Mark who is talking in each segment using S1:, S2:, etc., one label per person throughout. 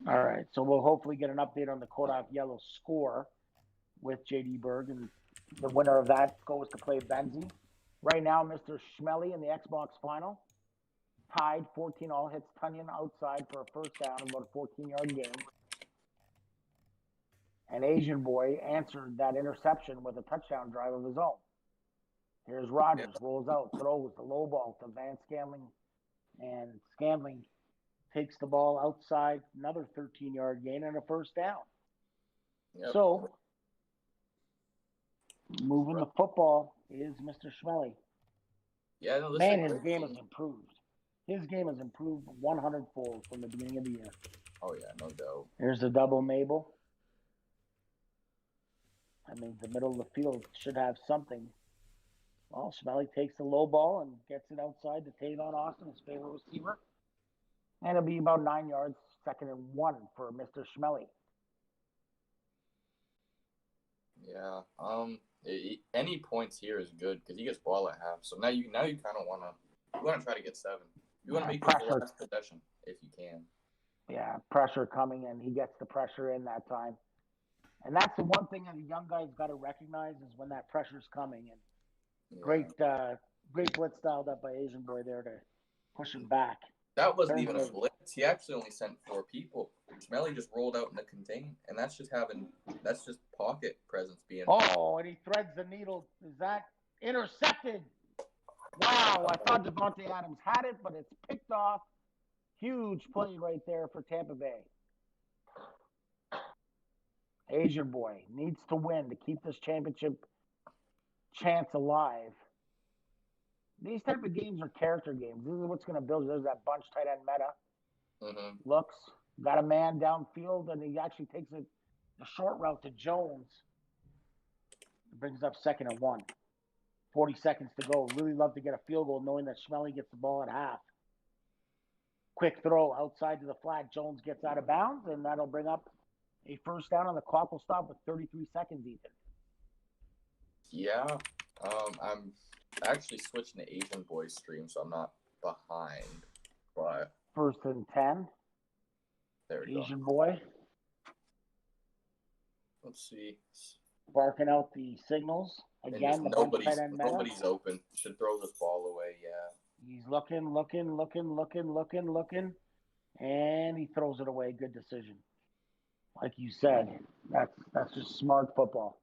S1: All right, so we'll hopefully get an update on the Kodak Yellow score with JD Berg, and the winner of that goes to play Benzie. Right now, Mr. Schmelly in the Xbox final, tied 14 all, hits Tunyon outside for a first down, about a 14-yard gain. And Asian Boy answered that interception with a touchdown drive of his own. Here's Rogers, rolls out, throws the low ball to Van Scanling, and Scanling takes the ball outside, another 13-yard gain and a first down. Yep. So, moving the football is Mr. Schmelly.
S2: Yeah, no,
S1: man, his game has improved. His game has improved 100-fold from the beginning of the year.
S2: Oh, yeah, no doubt.
S1: Here's the double Mabel. I mean, the middle of the field should have something. Well, Schmelly takes the low ball and gets it outside to Tavon Austin, his favorite receiver. And it'll be about 9 yards, 2nd and 1 for Mr. Schmelly.
S2: Yeah. Any points here is good because he gets ball at half. So now you kind of want to try to get 7. You want to make this the last possession if you can.
S1: Yeah, pressure coming, and he gets the pressure in that time. And that's the one thing that the young guys got to recognize is when that pressure's coming. And great blitz dialed up by Asian Boy there to push him back.
S2: That wasn't even a blitz. He actually only sent 4 people. Schmelly just rolled out in the contain, and that's just pocket presence being.
S1: Oh, and he threads the needle. Is that intercepted? Wow, I thought Devontae Adams had it, but it's picked off. Huge play right there for Tampa Bay. Asian Boy needs to win to keep this championship chance alive. These type of games are character games. This is what's going to build. There's that bunch tight end meta.
S2: Mm-hmm.
S1: Looks, got a man downfield, and he actually takes a short route to Jones. It brings up 2nd and 1. 40 seconds to go. Really love to get a field goal knowing that Schmelly gets the ball at half. Quick throw outside to the flat. Jones gets out of bounds, and that'll bring up a first down, and the clock will stop with 33 seconds, Ethan.
S2: Yeah. I'm actually switching to Asian Boy stream, so I'm not behind. But
S1: 1st and 10.
S2: There we go.
S1: Asian Boy.
S2: Let's see.
S1: Barking out the signals. Again, the
S2: nobody's open. Should throw this ball away, yeah.
S1: He's looking. And he throws it away. Good decision. Like you said, that's just smart football.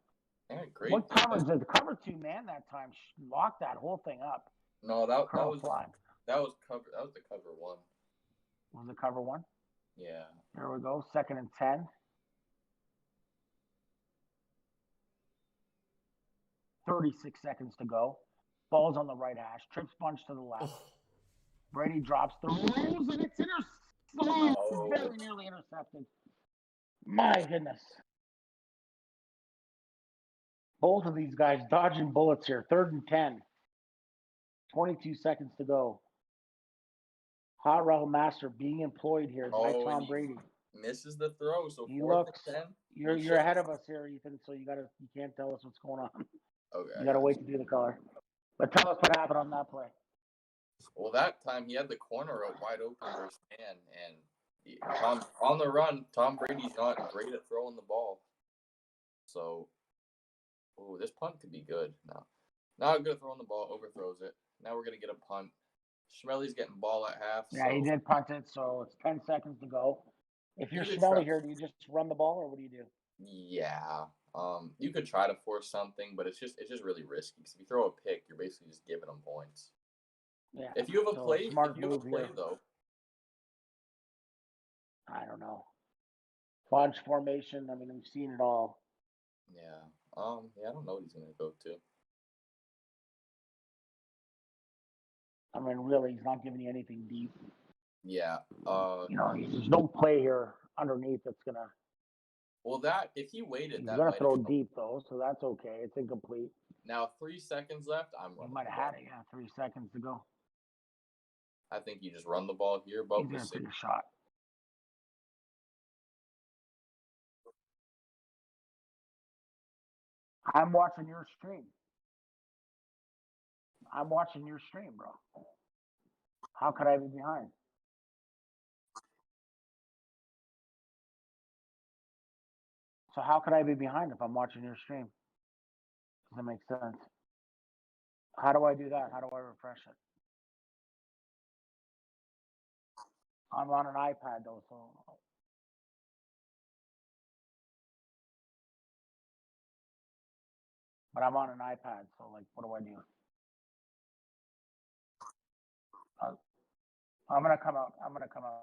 S2: Yeah, great.
S1: What coverage did the cover 2 man that time locked that whole thing up?
S2: No, that was the cover. That was the cover 1.
S1: Was it cover 1?
S2: Yeah.
S1: There we go. 2nd and 10. 36 seconds to go. Ball's on the right hash. Trips bunch to the left. Brady drops throws, and it's very nearly intercepted. My goodness. Both of these guys dodging bullets here. 3rd and 10. 22 seconds to go. Hot Route Master being employed here by Tom Brady.
S2: Misses the throw, so
S1: he looks. You're ahead of us here, Ethan. So you can't tell us what's going on.
S2: Okay.
S1: You gotta wait to do the color. But tell us what happened on that play.
S2: Well, that time he had the corner out wide open versus man, and on the run, Tom Brady's not great at throwing the ball. So, this punt could be good. Not good at throwing the ball, overthrows it. Now we're gonna get a punt. Schmelly's getting ball at half.
S1: Yeah, he did punt it, so it's 10 seconds to go. If you're Schmelly here, do you just run the ball, or what do you do?
S2: Yeah. You could try to force something, but it's just really risky. Because if you throw a pick, you're basically just giving them points.
S1: Yeah.
S2: If you have a play, though.
S1: I don't know. Bunch formation. I mean, we've seen it all.
S2: Yeah. I don't know what he's gonna go to.
S1: I mean, really, he's not giving you anything deep.
S2: Yeah.
S1: There's no play here underneath that's gonna.
S2: Well, if he waited,
S1: he's gonna throw deep though, so that's okay. It's incomplete.
S2: Now 3 seconds left.
S1: He might have had it. Yeah, 3 seconds to go.
S2: I think you just run the ball here. But
S1: he's gonna take a shot. I'm watching your stream. Bro. How could I be behind? So how could I be behind if I'm watching your stream? Doesn't make sense. How do I do that? How do I refresh it? I'm on an iPad though, so. But I'm on an iPad, so like, what do I do? I'm gonna come out. I'm gonna come out.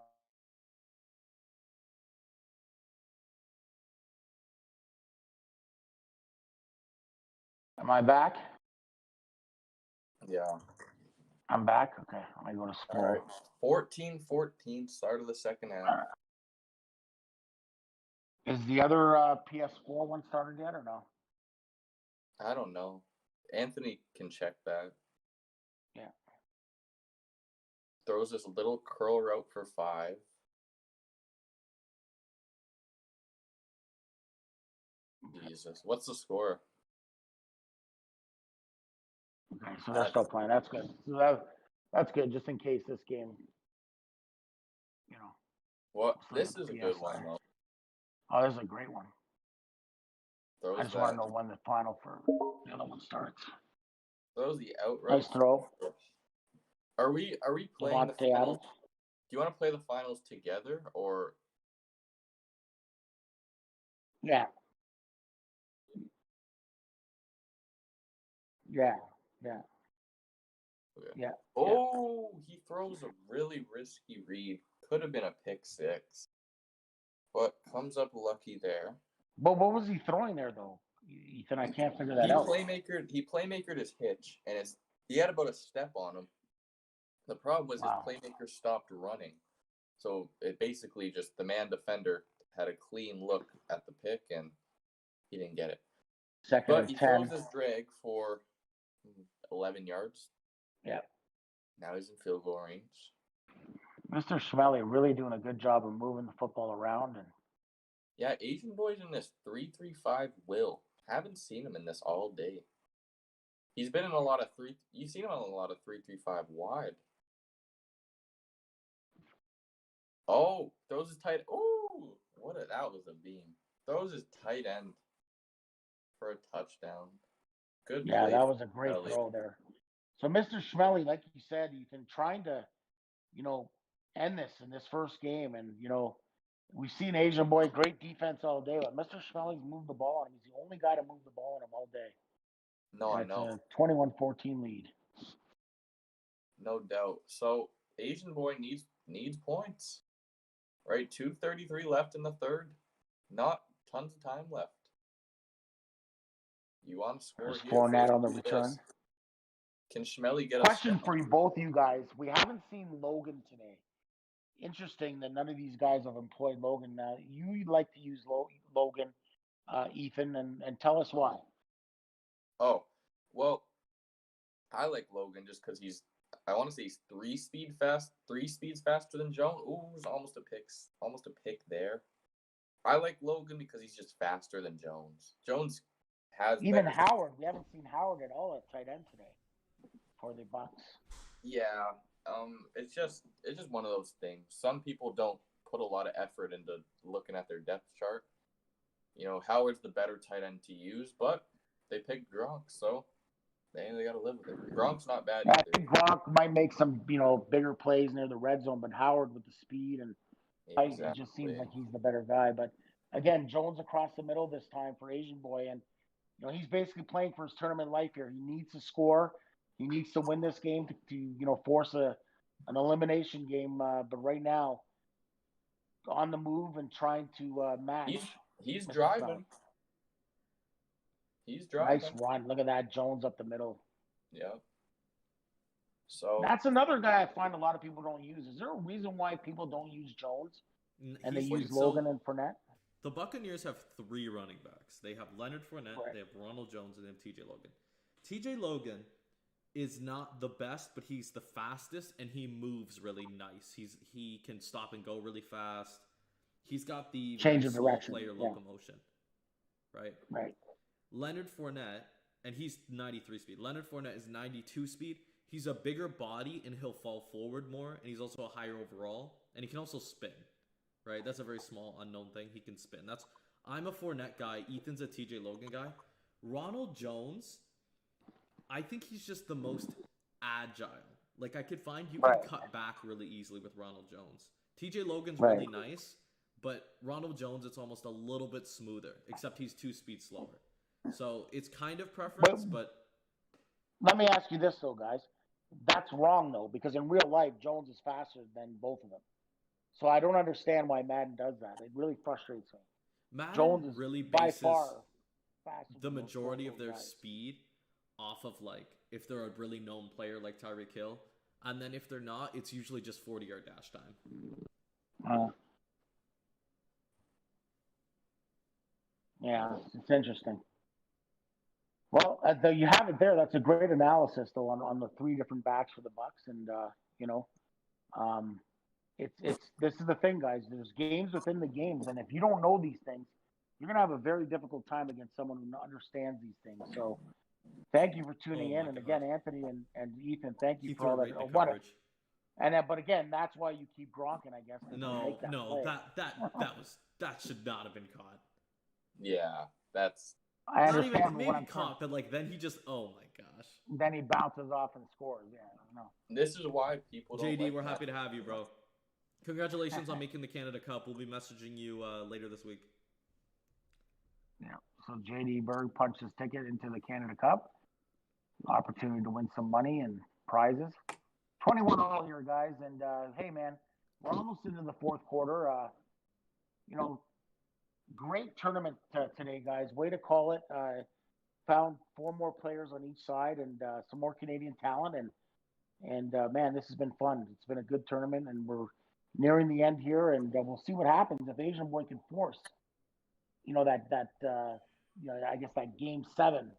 S1: Am I back?
S2: Yeah.
S1: I'm back. Okay, I'm gonna go to school.
S2: All right. 14-14, start of the second half.
S1: Is the other PS4 one started yet or no?
S2: I don't know. Anthony can check that.
S1: Yeah.
S2: Throws this little curl route for 5. Jesus. What's the score?
S1: Okay, so they're still playing. That's good. So that's good, just in case this game, you know.
S2: What? This is a good one, though.
S1: Oh, this is a great one.
S2: Throws
S1: I just want to know when the final for the other one starts.
S2: Throws the outright.
S1: Nice throw.
S2: Are we playing the finals?
S1: Adams?
S2: Do you want to play the finals together or?
S1: Yeah. Yeah. Yeah.
S2: Okay.
S1: Yeah.
S2: Oh, he throws a really risky read. Could have been a pick 6, but comes up lucky there.
S1: But what was he throwing there though, Ethan? I can't figure that out.
S2: He playmakered his hitch, and he had about a step on him. The problem was his playmaker stopped running, so it basically just the man defender had a clean look at the pick, and he didn't get it.
S1: Second
S2: but
S1: and
S2: he
S1: 10.
S2: throws his drag for 11 yards.
S1: Yeah.
S2: Now he's in field goal range.
S1: Mr. Schmelly really doing a good job of moving the football around. And
S2: yeah, Asian boy's in this 3-3-5 will. Haven't seen him in this all day. He's been in a lot of you've seen him in a lot of 3-3-5 wide. Oh, throws his tight. Oh, that was a beam. Throws his tight end for a touchdown. Good play.
S1: Yeah, that was a great throw there. So, Mr. Schmelly, like you said, you can trying to, end this in this first game. And, we've seen Asian boy, great defense all day. But Mr. Schmelly's moved the ball on him. He's the only guy to move the ball on him all day.
S2: No,
S1: and
S2: I know.
S1: It's a 21-14 lead.
S2: No doubt. So, Asian boy needs points. Right? 2:33 left in the third. Not tons of time left. You want to score here.
S1: Fournette on the return.
S2: Can Schmelly get
S1: Question for you both, you guys. We haven't seen Logan today. Interesting that none of these guys have employed Logan. Now, you like to use Logan, Ethan, and tell us why.
S2: Oh, well, I like Logan just because I want to say he's 3 speeds faster than Jones. Ooh, it was almost a pick there. I like Logan because he's just faster than Jones. Jones has
S1: even Howard. We haven't seen Howard at all at tight end today for the Bucks.
S2: Yeah, it's just one of those things. Some people don't put a lot of effort into looking at their depth chart. Howard's the better tight end to use, but they picked Gronk, so they got to live with it. Gronk's not bad either.
S1: I think Gronk might make some, bigger plays near the red zone, but Howard with the speed and
S2: exactly.
S1: It just seems like he's the better guy. But again, Jones across the middle this time for Asian boy, and he's basically playing for his tournament life here. He needs to score. He needs to win this game to force an elimination game. But right now, on the move and trying to match.
S2: He's driving. He's driving.
S1: Nice run. Look at that. Jones up the middle.
S2: Yeah. So
S1: that's another guy I find a lot of people don't use. Is there a reason why people don't use Jones and they use Logan and Fournette?
S3: The Buccaneers have 3 running backs. They have Leonard Fournette, They have Ronald Jones, and they have TJ Logan. TJ Logan is not the best, but he's the fastest, and he moves really nice. He can stop and go really fast. He's got the
S1: change of direction,
S3: player locomotion, right?
S1: Right.
S3: Leonard Fournette, and he's 93 speed. Leonard Fournette is 92 speed. He's a bigger body, and he'll fall forward more, and he's also a higher overall, and he can also spin, right? That's a very small, unknown thing. He can spin. That's I'm a Fournette guy. Ethan's a TJ Logan guy. Ronald Jones, I think he's just the most agile. Like, I could find you can cut back really easily with Ronald Jones. TJ Logan's really nice, but Ronald Jones, it's almost a little bit smoother, except he's 2 speeds slower. So it's kind of preference, but...
S1: Let me ask you this, though, guys. That's wrong, though, because in real life, Jones is faster than both of them. So I don't understand why Madden does that. It really frustrates me.
S3: Madden
S1: Jones is
S3: really
S1: by
S3: bases
S1: far faster
S3: the
S1: than
S3: majority of their
S1: guys.
S3: speed off of, like, if they're a really known player like Tyreek Hill. And then if they're not, it's usually just 40-yard dash time.
S1: Yeah, it's interesting. Well, you have it there. That's a great analysis, though, on the 3 different backs for the Bucks, and you know, it's this is the thing, guys. There's games within the games, and if you don't know these things, you're gonna have a very difficult time against someone who understands these things. So, thank you for tuning in, and again, Anthony and Ethan, thank you for all that.
S3: Coverage.
S1: And but again, that's why you keep gronking, I guess.
S3: That should not have been caught.
S2: Yeah, that's.
S1: I understand.
S3: Not even maybe caught, but like then he just, oh my gosh.
S1: Then he bounces off and scores. Yeah, I know.
S2: This is why people don't.
S3: JD, we're happy to have you, bro. Congratulations on making the Canada Cup. We'll be messaging you later this week.
S1: Yeah. So JD Berg punched his ticket into the Canada Cup. Opportunity to win some money and prizes. 21 all here, guys. And hey, man, we're almost into the 4th quarter. You know, great tournament today, guys. Way to call it. Found 4 more players on each side and some more Canadian talent. And man, this has been fun. It's been a good tournament, and we're nearing the end here. And we'll see what happens if Asian Boy can force, you know, that you know, I guess that game 7,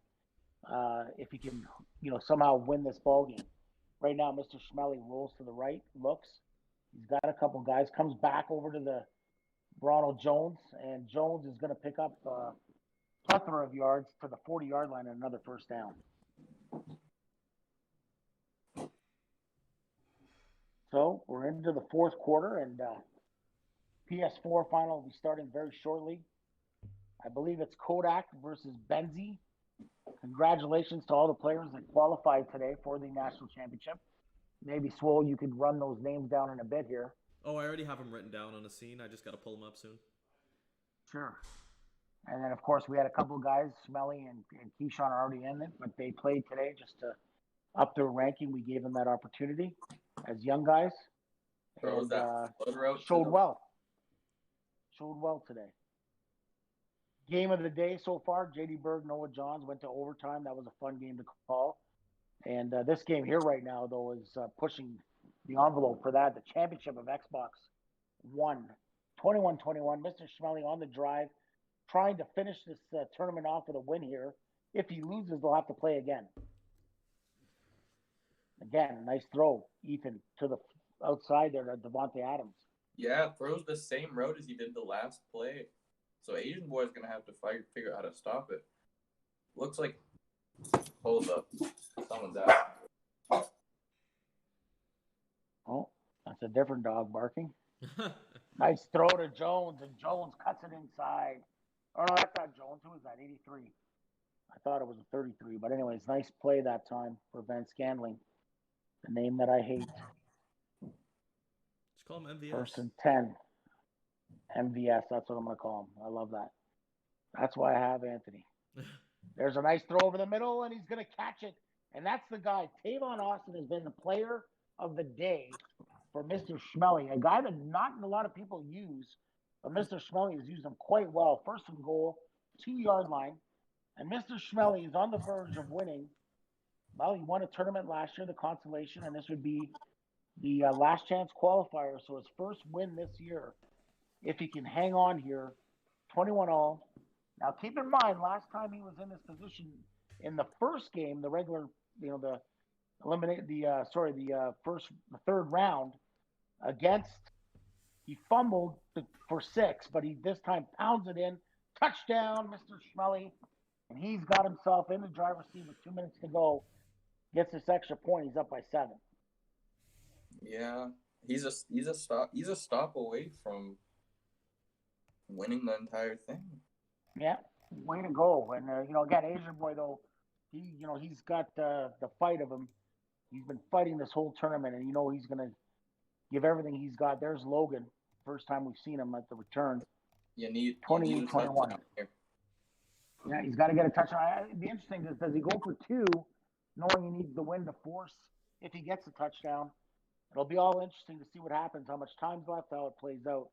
S1: if he can, you know, somehow win this ball game. Right now, Mr. Schmelly rolls to the right, looks. He's got a couple guys, comes back over to the Ronald Jones, and Jones is going to pick up a plethora of yards to the 40-yard line and another first down. So we're into the 4th quarter, and PS4 final will be starting very shortly. I believe it's Kodak versus Benzie. Congratulations to all the players that qualified today for the national championship. Maybe, Swole, you could run those names down in a bit here.
S3: Oh, I already have them written down on a scene. I just got to pull them up soon.
S1: Sure. And then, of course, we had a couple of guys, Smelly and Keyshawn are already in it, but they played today just to up their ranking. We gave them that opportunity as young guys. And showed well. Showed well today. Game of the day so far, JD Berg, Noah Johns went to overtime. That was a fun game to call. And this game here right now, though, is pushing the envelope for that. The championship of Xbox One, 21-21. Mr. Schmelly on the drive, trying to finish this tournament off with a win here. If he loses, they'll have to play again. Again, nice throw, Ethan, to the outside there to Devontae Adams.
S2: Yeah, throws the same route as he did the last play. So Asian Boy's going to have to figure out how to stop it. Looks like... Hold up. Someone's out.
S1: Oh, that's a different dog barking. Nice throw to Jones, and Jones cuts it inside. Oh, no, that's not Jones. Who was that? 83. I thought it was a 33. But anyways, nice play that time for Van Scanling. The name that I hate.
S3: Just call him MVS.
S1: First and 10. MVS, that's what I'm going to call him. I love that. That's why I have Anthony. There's a nice throw over the middle, and he's going to catch it. And that's the guy. Tavon Austin has been the player of the day for Mr. Schmelly, a guy that not a lot of people use, but Mr. Schmelly has used him quite well. First and goal, 2-yard line. And Mr. Schmelly is on the verge of winning. Well, he won a tournament last year, the consolation, and this would be the last chance qualifier. So his first win this year, if he can hang on here, 21-all. Now, keep in mind, last time he was in this position in the first game, the regular, the third round against, he fumbled for 6, but he this time pounds it in. Touchdown, Mr. Schmelly. And he's got himself in the driver's seat with 2 minutes to go. Gets this extra point. He's up by 7.
S2: Yeah, he's a stop away from winning the entire thing.
S1: Yeah, way to go. And again, Asian boy though, he's got the fight of him. He's been fighting this whole tournament, and he's gonna give everything he's got. There's Logan. First time we've seen him at the return.
S2: You need
S1: 28,
S2: a
S1: 21.
S2: touchdown here.
S1: Yeah, he's got to get a touchdown. It'd be interesting. Does he go for two, knowing he needs the win to force if he gets a touchdown? It'll be all interesting to see what happens, how much time's left, how it plays out.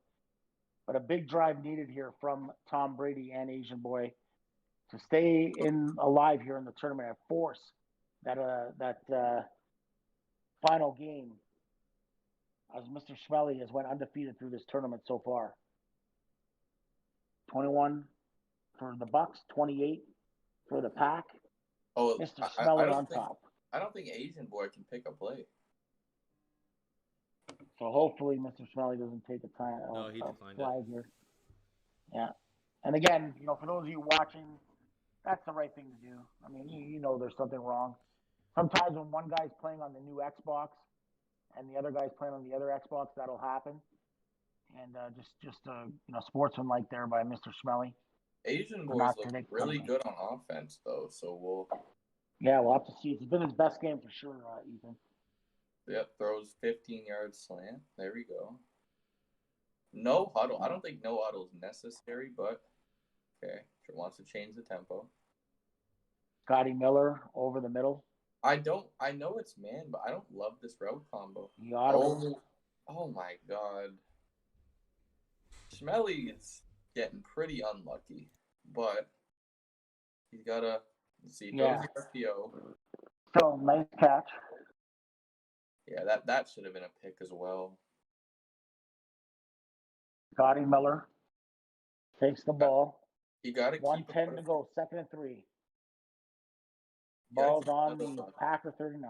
S1: But a big drive needed here from Tom Brady and Asian Boy to stay alive here in the tournament and force that final game, as Mr. Schmelly has went undefeated through this tournament so far. 21 for the Bucks, 28 for the Pack.
S2: Oh,
S1: Mr. Schmelly on
S2: think,
S1: top.
S2: I don't think Asian boy can pick a play.
S1: So hopefully Mr. Schmelly doesn't take a time
S3: he declined
S1: flag here. Yeah. And again, for those of you watching, that's the right thing to do. I mean, you know there's something wrong. Sometimes when one guy's playing on the new Xbox and the other guy's playing on the other Xbox, that'll happen. And just sportsmanlike there by Mr. Schmelly.
S2: Asian boys look really good on offense, though. So we'll
S1: have to see. It's been his best game for sure, Ethan.
S2: Yep, throws 15-yard slant. There we go. No huddle. I don't think no huddle is necessary, but okay. Sure wants to change the tempo.
S1: Scotty Miller over the middle.
S2: I know it's man, but I don't love this route combo. Oh my God. Schmelly is getting pretty unlucky, but he's got to see. Goes RPO.
S1: So nice catch.
S2: Yeah, that should have been a pick as well.
S1: Scotty Miller takes the ball.
S2: You got to
S1: 1:10 to go, 2nd and 3. Ball's on the Packer 39.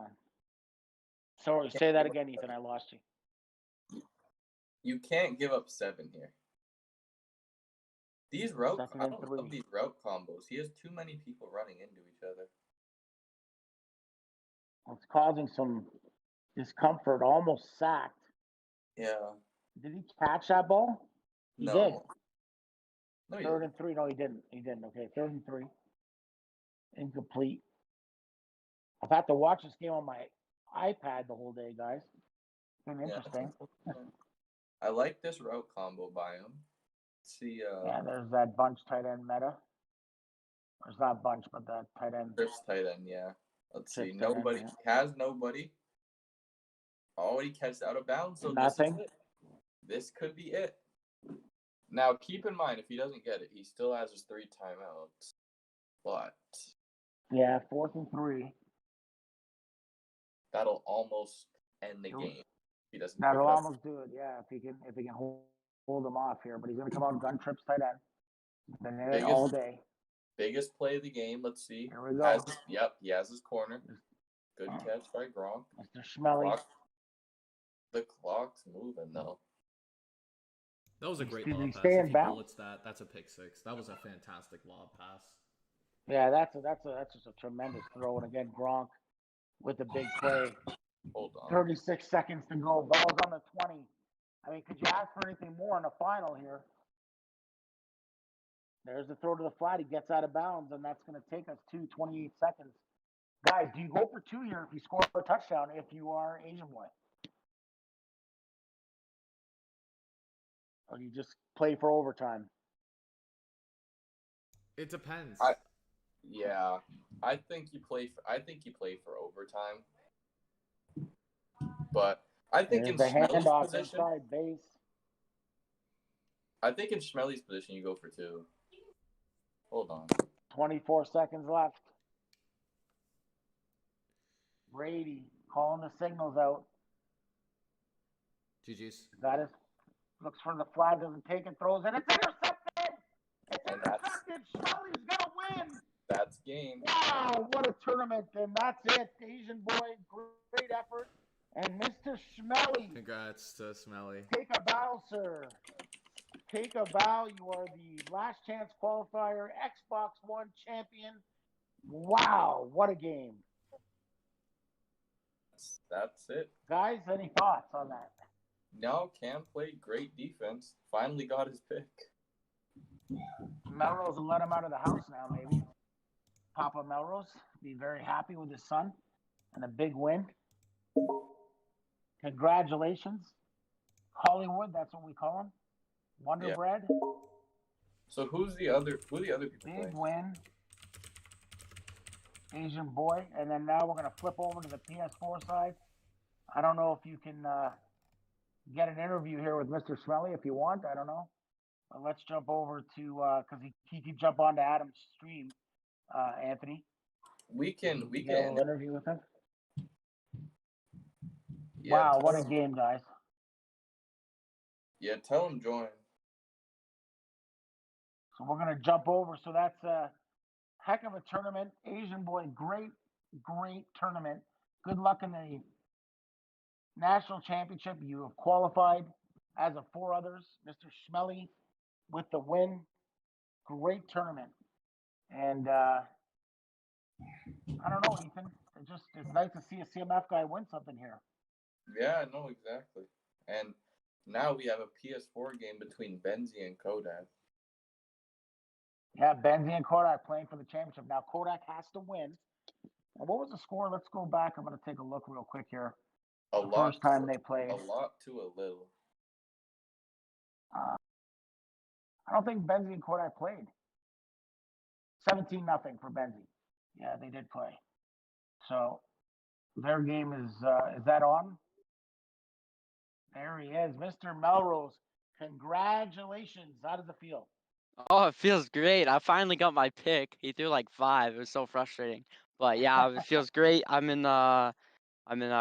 S1: Sorry, say that again, Ethan. I lost you.
S2: You can't give up 7 here. I don't love these route combos. He has too many people running into each other.
S1: It's causing some discomfort. Almost sacked.
S2: Yeah.
S1: Did he catch that ball? He did.
S2: No,
S1: 3rd and 3. No, he didn't. Okay, 3rd and 3. Incomplete. I've had to watch this game on my iPad the whole day, guys. It's been interesting.
S2: I like this route combo by him. See,
S1: yeah, there's that bunch tight end meta. There's not bunch, but that tight end.
S2: Trips tight end, yeah. Let's see. Nobody has nobody. Already catches out of bounds, so
S1: nothing.
S2: This is it. This could be it. Now, keep in mind, if he doesn't get it, he still has his 3 timeouts. But
S1: yeah, 4th and 3.
S2: That'll almost end the game. If he doesn't.
S1: That'll almost do it. Yeah, if he can hold him off here, but he's gonna come out gun trips tight end. Been all day.
S2: Biggest play of the game. Let's see.
S1: Here we go.
S2: He has his corner. Good catch by Gronk.
S1: Mr. Schmelly.
S2: The clock's moving though.
S3: That was a great lob pass. If he bullets that's a pick 6. That was a fantastic lob pass.
S1: Yeah, that's just a tremendous throw. And again, Gronk with the big play.
S2: Hold on.
S1: 36 seconds to go. Ball's on the 20. I mean, could you ask for anything more in the final here? There's the throw to the flat. He gets out of bounds, and that's going to take us to 28 seconds. Guys, do you go for 2 here if you score a touchdown if you are Asian boy? Or do you just play for overtime?
S3: It depends.
S2: I think you play for overtime. But I think in Schmelly's position, I think in Schmelly's position you go for 2. Hold on.
S1: 24 seconds left. Brady calling the signals out.
S3: GG's.
S1: Got it. Looks for the flag, doesn't take it, throws it. It's intercepted! It's intercepted! Schmelly's going to win!
S2: That's game.
S1: Wow, what a tournament. And that's it. Asian boy, great effort. And Mr. Schmelly.
S3: Congrats to Schmelly.
S1: Take a bow, sir. Take a bow. You are the last chance qualifier, Xbox One champion. Wow, what a game.
S2: That's it.
S1: Guys, any thoughts on that?
S2: No, Cam played great defense. Finally got his pick.
S1: Melrose will let him out of the house now, maybe. Papa Melrose be very happy with his son and a big win. Congratulations, Hollywood. That's what we call him. Wonder Bread.
S2: So who are the other people
S1: Big
S2: playing?
S1: win. Asian boy. And then now we're going to flip over to the PS4 side. I don't know if you can get an interview here with Mr. Smelly if you want. I don't know. But let's jump over to, because he can jump onto Adam's stream, Anthony.
S2: We can
S1: get a little interview with him.
S2: Yeah,
S1: wow, what a game, guys.
S2: Yeah, tell him join.
S1: So we're going to jump over. So that's a heck of a tournament. Asian boy, great tournament. Good luck in the national championship. You have qualified, as of 4 others. Mr. Schmelly with the win. Great tournament. And I don't know, Ethan. It's nice to see a CMF guy win something here.
S2: Yeah, no, exactly. And now we have a PS4 game between Benzie and Kodak.
S1: Yeah, Benzie and Kodak playing for the championship. Now Kodak has to win. And what was the score? Let's go back. I'm going to take a look real quick here. First time they played.
S2: A lot to a little.
S1: I don't think Benzie and Kodak played. 17-0 for Benzie. Yeah, they did play. So their game is that on? There he is, Mr. Melrose. Congratulations. How does it feel?
S4: Oh, it feels great. I finally got my pick. He threw like 5. It was so frustrating. But yeah, it feels great. I'm in a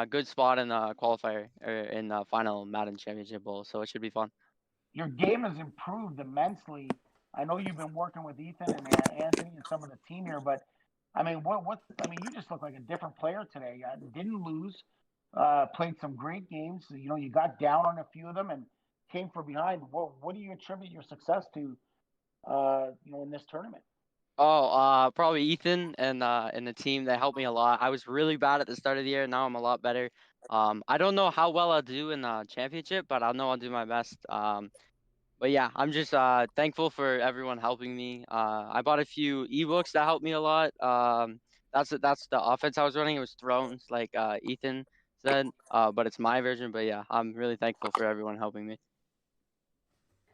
S4: good spot in the qualifier or in the final Madden Championship Bowl, so it should be fun.
S1: Your game has improved immensely. I know you've been working with Ethan and Anthony and some of the team here, but I mean, you just look like a different player today. Didn't lose, played some great games. You know, you got down on a few of them and came from behind. What do you attribute your success to? In this tournament?
S4: Oh, probably Ethan and the team that helped me a lot. I was really bad at the start of the year. Now I'm a lot better. I don't know how well I'll do in the championship, but I know I'll do my best. But yeah, I'm just thankful for everyone helping me. I bought a few ebooks that helped me a lot. That's the offense I was running. It was Thrones, like Ethan said. But it's my version. But yeah, I'm really thankful for everyone helping me.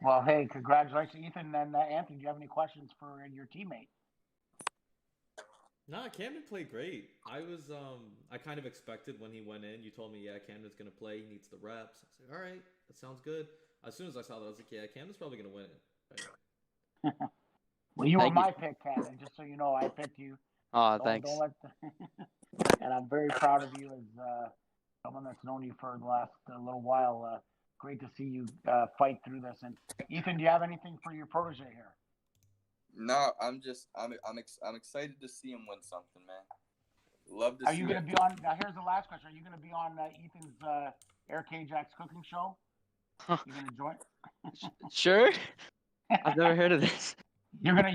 S1: Well, hey, congratulations, Ethan and Anthony. Do you have any questions for your teammate?
S3: Nah, Camden played great. I kind of expected when he went in. You told me, yeah, Camden's gonna play. He needs the reps. I was like, all right, that sounds good. As soon as I saw that, I was like, yeah, Camden's probably gonna win it. Right?
S1: Well, you were my pick, Camden. Just so you know, I picked you.
S4: Oh, thanks.
S1: And I'm very proud of you as someone that's known you for the last little while. Great to see you fight through this. And Ethan, do you have anything for your protege here?
S2: No, I'm excited to see him win something, man. Love to see.
S1: Are you going to be on? Now, here's the last question. Are you going to be on Ethan's AIRKJAX cooking show? You going to join?
S4: Sure. I've never heard of this.
S1: You're gonna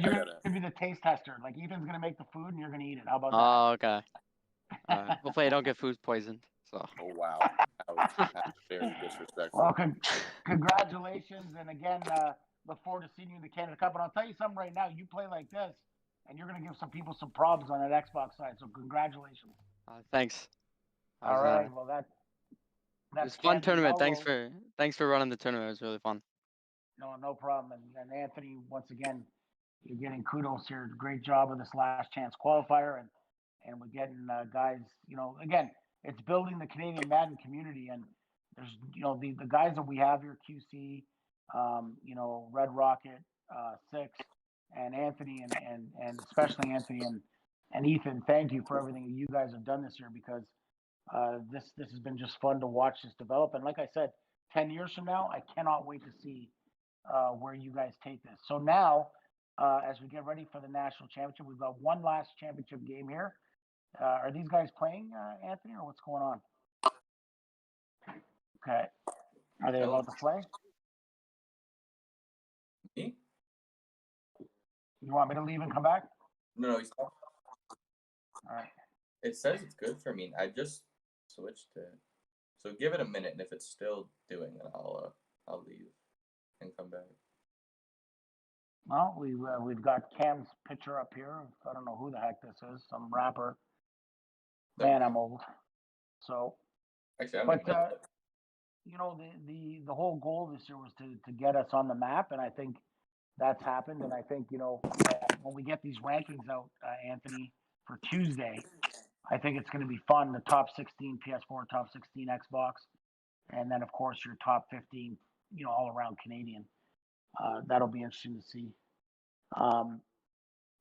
S1: be the taste tester. Like Ethan's gonna make the food and you're gonna eat it. How about that?
S4: Oh, okay. Hopefully I don't get food poisoned. So.
S2: Oh wow, that's very disrespectful.
S1: Well, congratulations, and again, look forward to seeing you in the Canada Cup. And I'll tell you something right now. You play like this, and you're gonna give some people some problems on that Xbox side. So congratulations.
S4: Thanks.
S1: All right. Well, that's
S4: it was a fun tournament. Thanks for running the tournament. It was really fun.
S1: No problem. And Anthony, once again, you're getting kudos here. Great job with this last chance qualifier, and we're getting guys. Again, it's building the Canadian Madden community, and there's the guys that we have here, QC, Red Rocket, Six, and Anthony, and especially Anthony and Ethan. Thank you for everything that you guys have done this year, because this has been just fun to watch this develop. And like I said, 10 years from now, I cannot wait to see where you guys take this. So now, as we get ready for the national championship, we've got one last championship game here. Are these guys playing, Anthony, or what's going on? Okay. Are they allowed to play?
S2: Me?
S1: You want me to leave and come back?
S2: No, he's not.
S1: All right.
S2: It says it's good for me. I just switched it. So give it a minute, and if it's still doing it, I'll leave and come back.
S1: Well, we've got Cam's picture up here. I don't know who the heck this is. Some rapper. Man, I'm old. So,
S2: Actually, I don't
S1: but
S2: even know.
S1: you know, the whole goal this year was to get us on the map, and I think that's happened. And I think, you know, when we get these rankings out, Anthony, for Tuesday, I think it's going to be fun. The top 16 PS4, top 16 Xbox, and then of course your top 15, you know, all around Canadian. That'll be interesting to see. Um,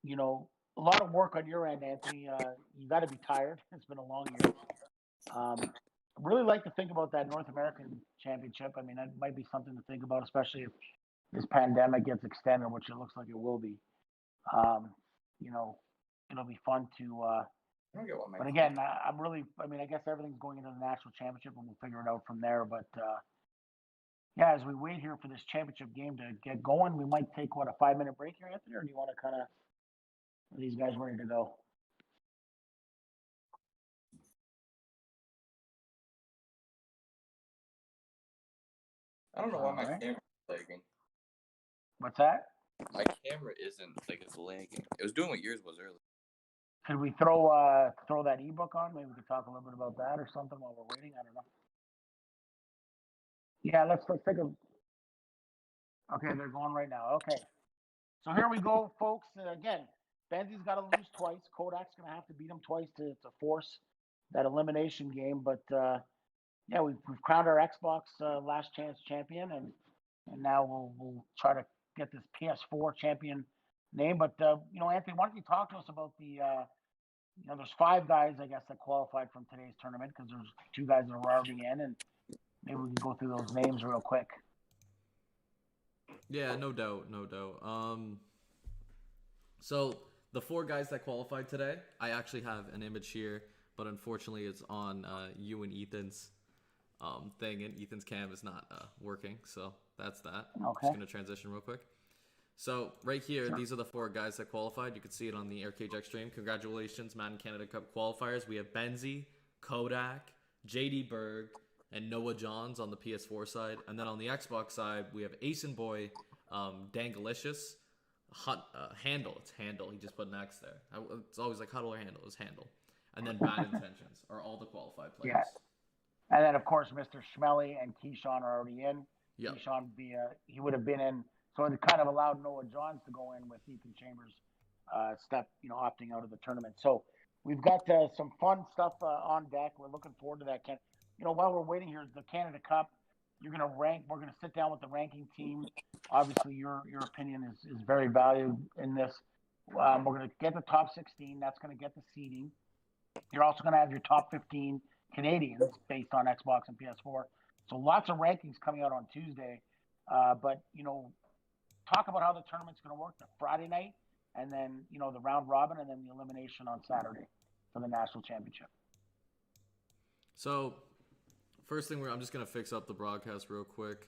S1: you know, a lot of work on your end, Anthony. You got to be tired. It's been a long year. Really like to think about that North American Championship. I mean, that might be something to think about, especially if this pandemic gets extended, which it looks like it will be. You know, it'll be fun to. But again, I'm really. I mean, I guess everything's going into the national championship, and we'll figure it out from there. But yeah, as we wait here for this championship game to get going, we might take a 5-minute break here, Anthony, or do you want to kind of? Are these guys ready to go?
S2: I don't know why my
S1: Alright.
S2: camera's lagging.
S1: What's that?
S2: My camera isn't like it's lagging. It was doing what yours was earlier.
S1: Could we throw that ebook on? Maybe we could talk a little bit about that or something while we're waiting. I don't know. Yeah, let's take a. Okay, they're going right now. Okay, so here we go, folks. Again, Benzie's got to lose twice. Kodak's going to have to beat him twice to force that elimination game. But yeah, we've crowned our Xbox last chance champion, and now we'll try to get this PS4 champion name. But you know, Anthony, why don't you talk to us about the you know, there's 5 guys, I guess, that qualified from today's tournament because there's 2 guys that are already in, and maybe we can go through those names real quick.
S3: Yeah, no doubt, no doubt. So the 4 guys that qualified today, I actually have an image here, but unfortunately it's on you and Ethan's thing, and Ethan's cam is not working, so that's that.
S1: Okay.
S3: I'm just gonna transition real quick. So right here,
S1: Sure.
S3: these are the 4 guys that qualified. You can see it on the AIRKJAX stream. Congratulations, Madden Canada Cup qualifiers. We have Benzie, Kodak, JD Berg, and Noah Johns on the PS4 side. And then on the Xbox side, we have Ace and Boy, Dangalicious, Handle. It's Handle. He just put an X there. It's always like Huddle or Handle. It's Handle. And then Bad Intentions are all the qualified players.
S1: Yeah. And then, of course, Mr. Schmelly and Keyshawn are already in.
S3: Yep.
S1: Keyshawn he would have been in. So it kind of allowed Noah Johns to go in with Ethan Chambers opting out of the tournament. So we've got some fun stuff on deck. We're looking forward to that. You know, while we're waiting here, the Canada Cup, you're going to rank. We're going to sit down with the ranking team. Obviously, your opinion is very valued in this. We're going to get the top 16. That's going to get the seeding. You're also going to have your top 15 Canadians based on Xbox and PS4. So lots of rankings coming out on Tuesday. But, you know, talk about how the tournament's going to work the Friday night, and then, you know, the round robin, and then the elimination on Saturday for the national championship.
S3: So first thing, I'm just going to fix up the broadcast real quick.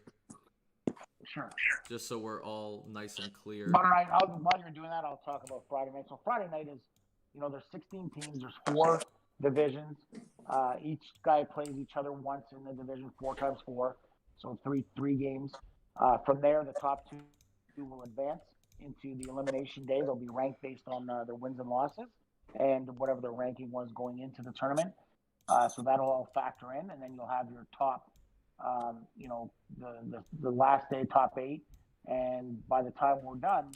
S1: Sure.
S3: Just so we're all nice and clear.
S1: All right. While you're doing that, I'll talk about Friday night. So Friday night is, you know, there's 16 teams. There's 4 divisions. Each guy plays each other once in the division, 4 times 4. So three games. From there, the top 2 will advance into the elimination day. They'll be ranked based on their wins and losses and whatever their ranking was going into the tournament. So that'll all factor in, and then you'll have your top, you know, the last day top 8, and by the time we're done,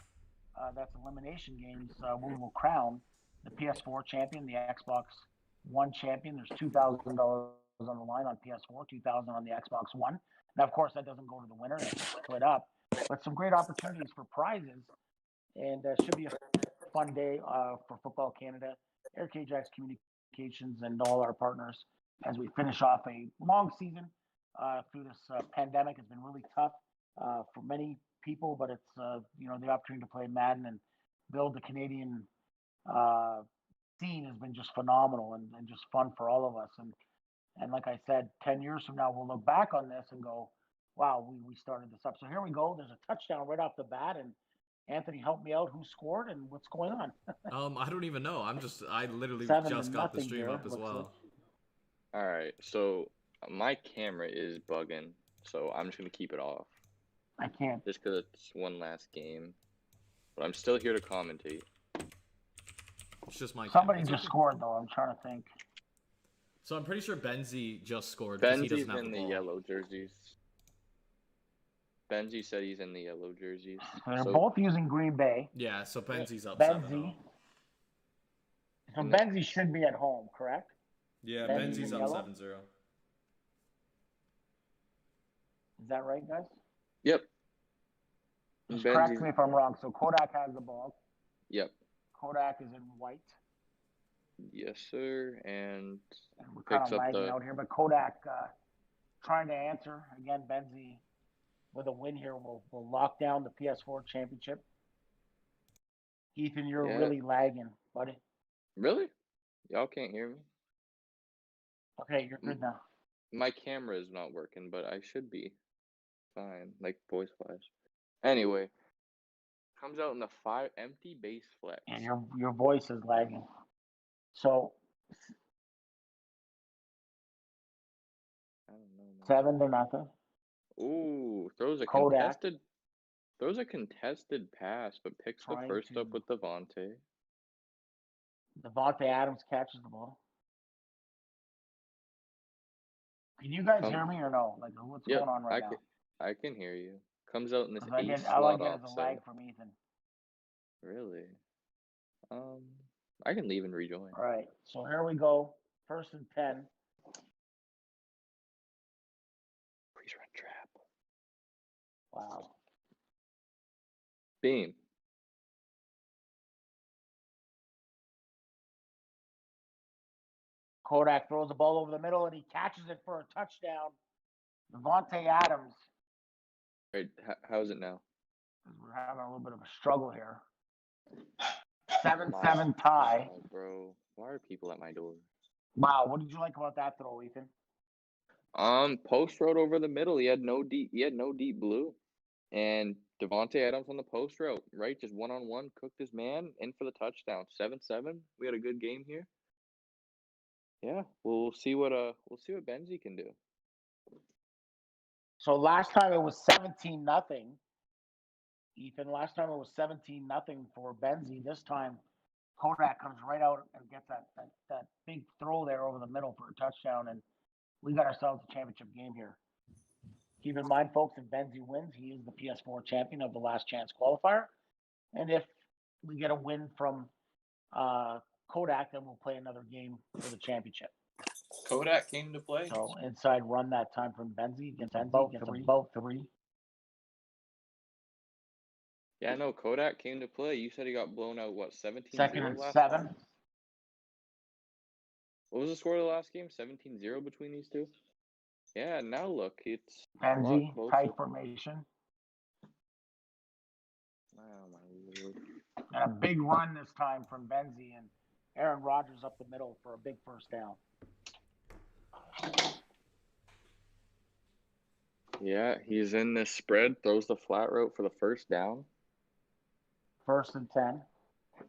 S1: that's elimination games. We will crown the PS4 champion, the Xbox One champion. There's $2,000 on the line on PS4, $2,000 on the Xbox One. Now, of course, that doesn't go to the winner; it's split up. But some great opportunities for prizes, and should be a fun day for Football Canada, AIRKJAX Communications, and all our partners as we finish off a long season through this pandemic. It's been really tough for many people, but it's you know, the opportunity to play Madden and build the Canadian scene has been just phenomenal and just fun for all of us. And like I said, 10 years from now, we'll look back on this and go, wow, we started this up. So here we go. There's a touchdown right off the bat, and Anthony, help me out. Who scored and what's going on?
S3: I don't even know. I literally
S1: 7-0
S3: just got the stream
S1: here,
S3: up as well.
S5: All right, so my camera is bugging, so I'm just gonna keep it off.
S1: I can't.
S5: Just because it's one last game. but I'm still here to commentate.
S3: It's just my
S1: Somebody
S3: camera.
S1: just scored though. I'm trying to think.
S3: So I'm pretty sure Benzie just scored because he doesn't
S5: Benzie's
S3: have
S5: in
S3: the
S5: the
S3: ball.
S5: yellow jerseys. Benzie said he's in the yellow jerseys.
S1: They're
S5: So
S1: both using Green Bay.
S3: Yeah, so Benzie's up
S1: Benzie.
S3: 7-0.
S1: So
S5: And
S1: Benzie should be at home, correct?
S3: Yeah,
S1: Benzie's
S3: Benzie's
S1: in
S3: up
S1: yellow?
S3: 7-0.
S1: Is that right, guys?
S5: yep.
S1: Just correct
S5: Benzie's,
S1: me if I'm wrong. So Kodak has the ball.
S5: yep.
S1: Kodak is in white.
S5: Yes, sir. And
S1: And we're kind
S5: picks
S1: of
S5: up
S1: lagging
S5: the
S1: out here, but Kodak trying to answer. Again, Benzie with a win here will lock down the PS4 championship. Ethan, you're
S5: Yeah.
S1: really lagging, buddy.
S5: Really? Y'all can't hear me?
S1: Okay, you're good now.
S5: My camera is not working, but I should be fine, like voice wise. Anyway, comes out in the 5 empty base flex.
S1: And your voice is lagging. So
S5: I don't know, man.
S1: 7-0.
S5: Ooh, throws a
S1: Kodak.
S5: contested pass, but picks the
S1: Trying
S5: first up
S1: to-
S5: with Devontae.
S1: Devontae Adams catches the ball. Can you guys hear me or no? Like, what's
S5: Yep,
S1: going on right now?
S5: I can hear you. Comes out in this
S1: 'Cause I
S5: ace
S1: get, all I
S5: slot
S1: get is a
S5: offset.
S1: lag from Ethan.
S5: Really? I can leave and rejoin.
S1: All right, so here we go. 1st and 10.
S5: Please run trap.
S1: Wow.
S5: Beam.
S1: Kodak throws the ball over the middle and he catches it for a touchdown. Devontae Adams.
S5: Right, how's it now?
S1: We're having a little bit of a struggle here. 7-7 tie.
S5: Oh, bro, why are people at my door?
S1: Wow, what did you like about that throw, Ethan?
S5: Post route over the middle. He had no deep blue, and Devontae Adams on the post route, right? Just one-on-one, cooked his man in for the touchdown. 7-7. We had a good game here. Yeah, we'll see what Benzie can do.
S1: So last time it was 17-0. Ethan, last time it was 17-0 for Benzie. This time Kodak comes right out and gets that big throw there over the middle for a touchdown, and we got ourselves a championship game here. Keep in mind, folks, if Benzie wins, he is the PS4 champion of the Last Chance Qualifier. And if we get a win from Kodak, then we'll play another game for the championship.
S2: Kodak came to play.
S1: So inside run that time from Benzie gets about three.
S5: Yeah, no, Kodak came to play. You said he got blown out, what, 17-0
S1: Second and
S5: last
S1: 7.
S5: time? What was the score of the last game? 17-0 between these two? Yeah, now look, it's a lot
S1: Benzie,
S5: closer.
S1: tight formation.
S5: Oh, my Lord.
S1: And a big run this time from Benzie and Aaron Rodgers up the middle for a big first down.
S5: Yeah, he's in this spread, throws the flat route for the first down.
S1: 1st and 10.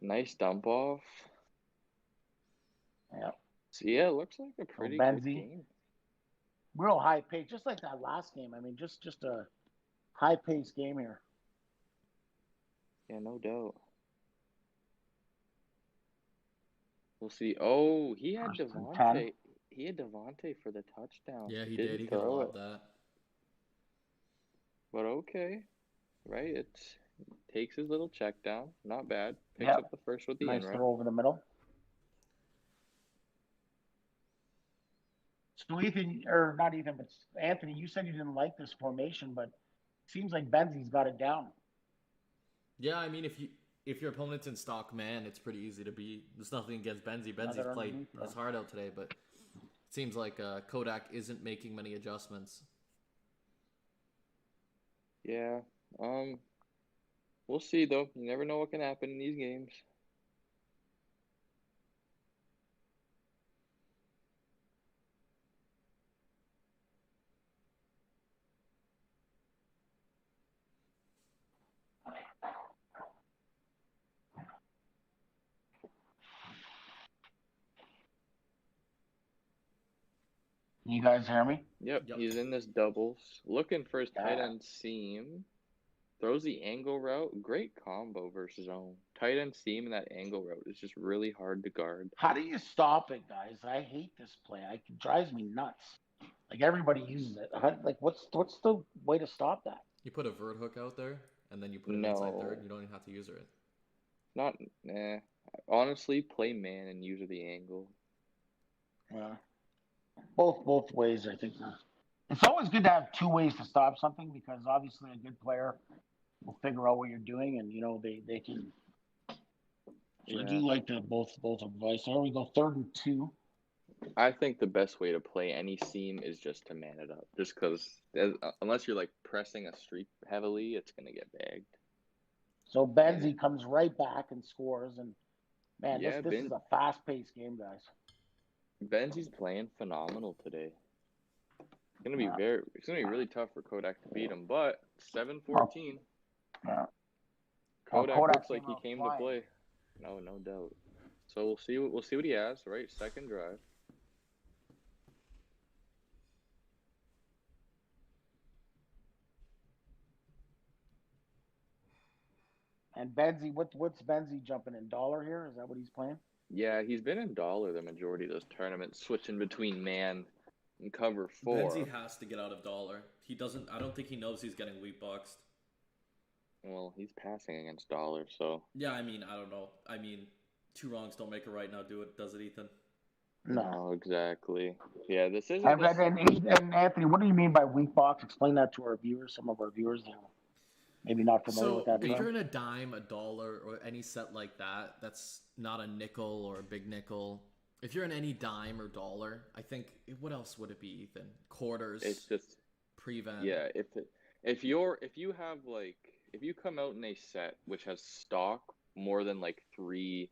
S5: Nice dump off.
S1: Yep.
S5: So, yeah, it looks like a pretty
S1: Benzie.
S5: good game.
S1: Real high pace, just like that last game. I mean, just a high paced game here.
S5: Yeah, no doubt. We'll see. Oh, he had
S1: 1st and 10.
S5: Devontae. He had Devontae for the touchdown.
S3: Yeah, he did. He could have
S5: throw
S3: lobbed
S5: it.
S3: that.
S5: But okay, right? It takes his little check down. Not bad. Picks
S1: Yep.
S5: up the first with the
S1: Nice
S5: in
S1: throw over the middle. So Ethan, or not Ethan, but Anthony, you said you didn't like this formation, but it seems like Benzie's got it down.
S3: Yeah, I mean, if your opponent's in stock man, it's pretty easy to beat. There's nothing against Benzie. Benzie's
S1: Another
S3: played
S1: underneath,
S3: his heart out today, but it seems like Kodak isn't making many adjustments.
S5: Yeah. We'll see though. You never know what can happen in these games.
S1: Can you guys hear me?
S5: Yep.
S3: Yep.
S5: He's in this doubles, looking for his tight
S1: Yeah.
S5: end seam. Throws the angle route. Great combo versus zone. Tight end seam and that angle route is just really hard to guard.
S1: How do you stop it, guys? I hate this play. It drives me nuts. Like everybody uses it. What's the way to stop that?
S3: You put a vert hook out there, and then you put it inside third. You don't even have to use it.
S5: Not, honestly, play man and use the angle.
S1: Yeah. Both ways, I think. It's always good to have two ways to stop something because obviously a good player will figure out what you're doing, and they can. So I do like that both advice. There we go, 3rd and 2.
S5: I think the best way to play any seam is just to man it up. Just because, unless you're like pressing a streak heavily, it's gonna get bagged.
S1: So Benzie comes right back and scores, and man,
S5: Yeah,
S1: this is a fast-paced game, guys.
S5: Benzie's playing phenomenal today. It's gonna be really tough for Kodak to beat him, but 7-14.
S1: Yeah.
S5: Kodak looks like he came to
S1: flying.
S5: play. No doubt. So we'll see what he has. Right, second drive.
S1: And Benzie, what's Benzie jumping in $1 here? Is that what he's playing?
S5: Yeah, he's been in dollar the majority of those tournaments, switching between man and cover 4.
S3: Benzie has to get out of dollar. He doesn't. I don't think he knows he's getting weak boxed.
S5: Well, he's passing against dollar, so.
S3: Yeah, I mean, I don't know. I mean, 2 wrongs don't make a right now. Does it, Ethan?
S5: No, exactly. Yeah, this isn't.
S1: And Anthony, what do you mean by weak box? Explain that to our viewers. Some of our viewers are maybe not familiar with that.
S3: So if you're in a dime, a dollar, or any set like that, that's not a nickel or a big nickel. If you're in any dime or dollar, I think what else would it be, Ethan? Quarters.
S5: It's just
S3: prevent.
S5: Yeah, if you come out in a set which has stock more than like 3.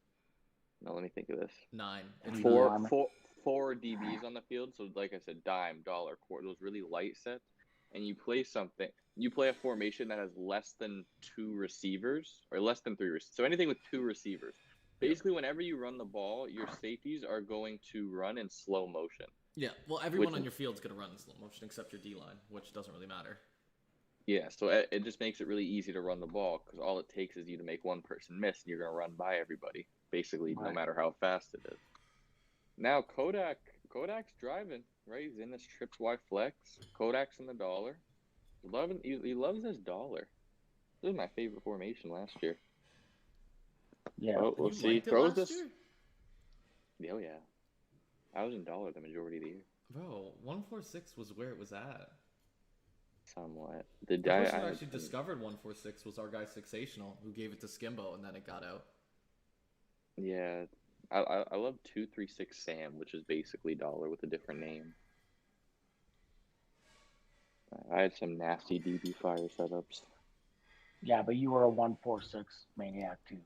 S5: No, let me think of this.
S3: 9.
S5: Four DBs on the field. So like I said, dime, dollar, quarter, those really light sets, and you play a formation that has less than 2 receivers or less than 3 receivers. So anything with 2 receivers. Basically, whenever you run the ball, your safeties are going to run in slow motion.
S3: Yeah, well, everyone on your field's going to run in slow motion except your D-line, which doesn't really matter.
S5: Yeah, so it just makes it really easy to run the ball because all it takes is you to make one person miss and you're going to run by everybody, basically, no matter how fast it is. Now, Kodak's driving, right? He's in this trips Y flex. Kodak's in the dollar. He loves his dollar. This is my favorite formation last year.
S1: Yeah.
S5: Oh, we'll see.
S3: Liked it
S5: Throws
S3: last
S5: this.
S3: year?
S5: Oh, yeah. I was in dollar the majority of the year.
S3: Bro, 146 was where it was at.
S5: Somewhat.
S3: The person who actually discovered 146 was our guy Sixational, who gave it to Skimbo, and then it got out.
S5: Yeah. I love 236 Sam, which is basically dollar with a different name. I had some nasty DB fire setups.
S1: Yeah, but you were a 146 maniac too.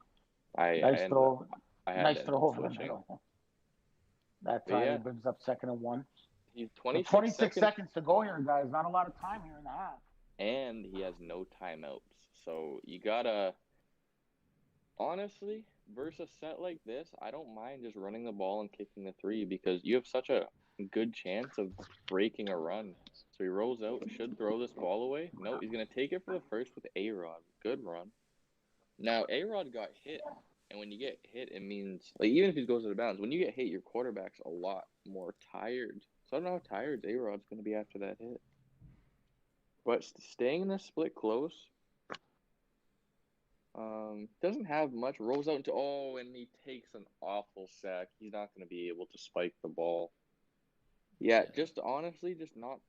S5: Nice
S1: throw over the
S5: switching.
S1: middle. That time he brings up 2nd and 1.
S5: He's
S1: 26 seconds to go here, guys. Not a lot of time here in the half.
S5: And he has no timeouts. So you gotta, honestly, versus a set like this, I don't mind just running the ball and kicking the 3 because you have such a good chance of breaking a run. So he rolls out, should throw this ball away. No, he's gonna take it for the first with A-Rod. Good run. Now A-Rod got hit, and when you get hit, it means like even if he goes out of bounds, when you get hit, your quarterback's a lot more tired. So I don't know how tired A-Rod's gonna be after that hit. But staying in this split close. Doesn't have much. Rolls out into and he takes an awful sack. He's not going to be able to spike the ball. Yeah, just honestly, just not.